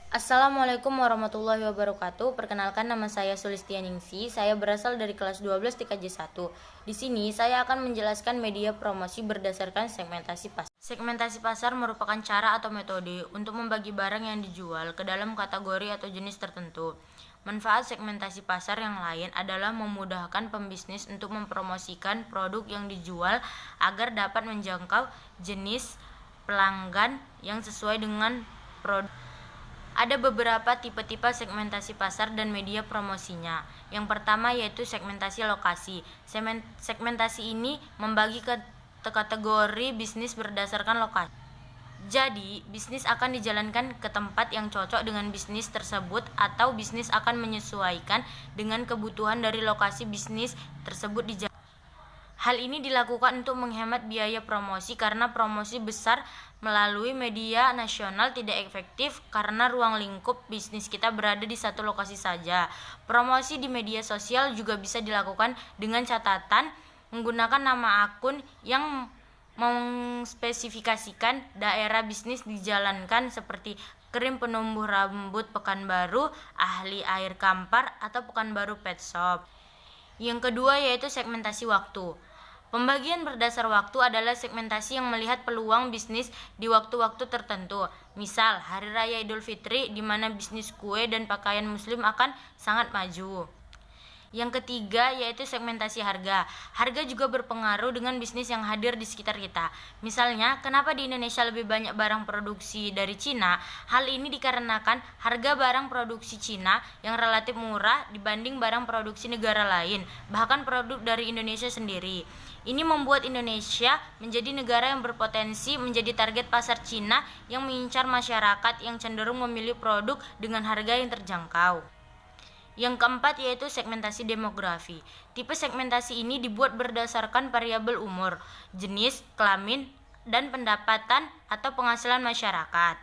Assalamualaikum warahmatullahi wabarakatuh. Perkenalkan, nama saya Sulistianingsi. Saya berasal dari kelas 12 TKJ 1. Di sini saya akan menjelaskan media promosi berdasarkan segmentasi pasar. Segmentasi pasar merupakan cara atau metode untuk membagi barang yang dijual ke dalam kategori atau jenis tertentu. Manfaat segmentasi pasar yang lain adalah memudahkan pembisnis untuk mempromosikan produk yang dijual agar dapat menjangkau jenis pelanggan yang sesuai dengan produk. Ada beberapa tipe-tipe segmentasi pasar dan media promosinya. Yang pertama yaitu segmentasi lokasi. Segmentasi ini membagi ke kategori bisnis berdasarkan lokasi. Jadi, bisnis akan dijalankan ke tempat yang cocok dengan bisnis tersebut atau bisnis akan menyesuaikan dengan kebutuhan dari lokasi bisnis tersebut dijalankan. Hal ini dilakukan untuk menghemat biaya promosi karena promosi besar melalui media nasional tidak efektif karena ruang lingkup bisnis kita berada di satu lokasi saja. Promosi di media sosial juga bisa dilakukan dengan catatan menggunakan nama akun yang mengspesifikasikan daerah bisnis dijalankan seperti krim penumbuh rambut Pekanbaru, Ahli Air Kampar, atau Pekanbaru Pet Shop. Yang kedua yaitu segmentasi waktu. Pembagian berdasar waktu adalah segmentasi yang melihat peluang bisnis di waktu-waktu tertentu. Misal, Hari Raya Idul Fitri di mana bisnis kue dan pakaian muslim akan sangat maju. Yang ketiga yaitu segmentasi harga. Harga juga berpengaruh dengan bisnis yang hadir di sekitar kita. Misalnya, kenapa di Indonesia lebih banyak barang produksi dari Cina? Hal ini dikarenakan harga barang produksi Cina yang relatif murah dibanding barang produksi negara lain, bahkan produk dari Indonesia sendiri. Ini membuat Indonesia menjadi negara yang berpotensi menjadi target pasar Cina yang mengincar masyarakat yang cenderung memilih produk dengan harga yang terjangkau. Yang keempat yaitu segmentasi demografi. Tipe segmentasi ini dibuat berdasarkan variabel umur, jenis, kelamin, dan pendapatan atau penghasilan masyarakat.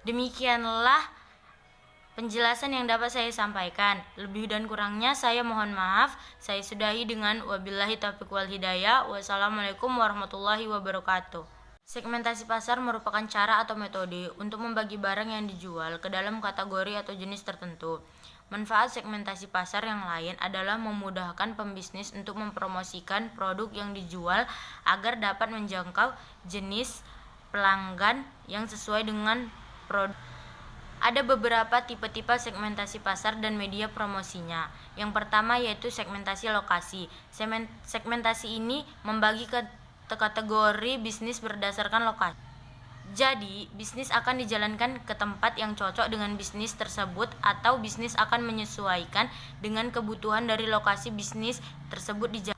Demikianlah penjelasan yang dapat saya sampaikan. Lebih dan kurangnya saya mohon maaf. Saya sudahi dengan wabillahi taufiq wal hidayah. Wassalamualaikum warahmatullahi wabarakatuh. Segmentasi pasar merupakan cara atau metode untuk membagi barang yang dijual ke dalam kategori atau jenis tertentu. Manfaat segmentasi pasar yang lain adalah memudahkan pembisnis untuk mempromosikan produk yang dijual agar dapat menjangkau jenis pelanggan yang sesuai dengan produk. Ada beberapa tipe-tipe segmentasi pasar dan media promosinya. Yang pertama yaitu segmentasi lokasi. Segmentasi ini membagi ke kategori bisnis berdasarkan lokasi. Jadi, bisnis akan dijalankan ke tempat yang cocok dengan bisnis tersebut atau bisnis akan menyesuaikan dengan kebutuhan dari lokasi bisnis tersebut dijalankan.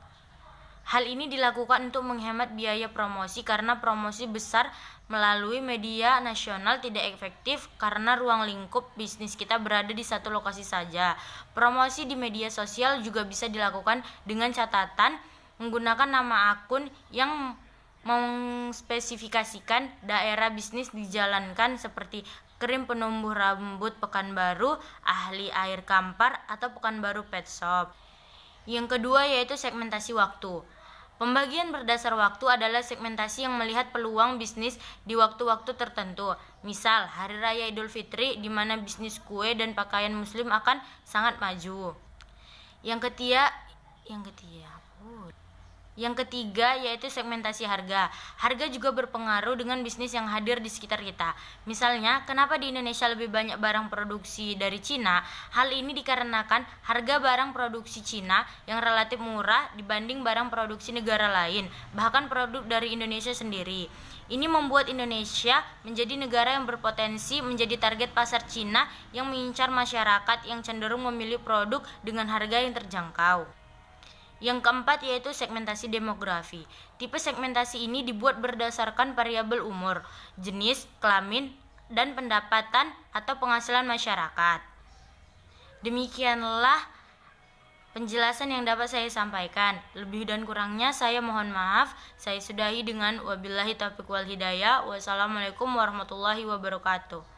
Hal ini dilakukan untuk menghemat biaya promosi karena promosi besar melalui media nasional tidak efektif karena ruang lingkup bisnis kita berada di satu lokasi saja. Promosi di media sosial juga bisa dilakukan dengan catatan menggunakan nama akun yang mengspesifikasikan daerah bisnis dijalankan seperti krim penumbuh rambut Pekanbaru, Ahli Air Kampar, atau Pekanbaru Pet Shop. Yang kedua yaitu segmentasi waktu. Pembagian berdasar waktu adalah segmentasi yang melihat peluang bisnis di waktu-waktu tertentu. Misal, Hari Raya Idul Fitri di mana bisnis kue dan pakaian muslim akan sangat maju. Yang ketiga yaitu segmentasi harga. Harga juga berpengaruh dengan bisnis yang hadir di sekitar kita. Misalnya, kenapa di Indonesia lebih banyak barang produksi dari Cina? Hal ini dikarenakan harga barang produksi Cina yang relatif murah dibanding barang produksi negara lain, bahkan produk dari Indonesia sendiri. Ini membuat Indonesia menjadi negara yang berpotensi menjadi target pasar Cina yang mengincar masyarakat yang cenderung memilih produk dengan harga yang terjangkau. Yang keempat yaitu segmentasi demografi. Tipe segmentasi ini dibuat berdasarkan variabel umur, jenis, kelamin, dan pendapatan atau penghasilan masyarakat. Demikianlah penjelasan yang dapat saya sampaikan. Lebih dan kurangnya saya mohon maaf. Saya sudahi dengan wabillahi taufiq wal hidayah. Wassalamualaikum warahmatullahi wabarakatuh.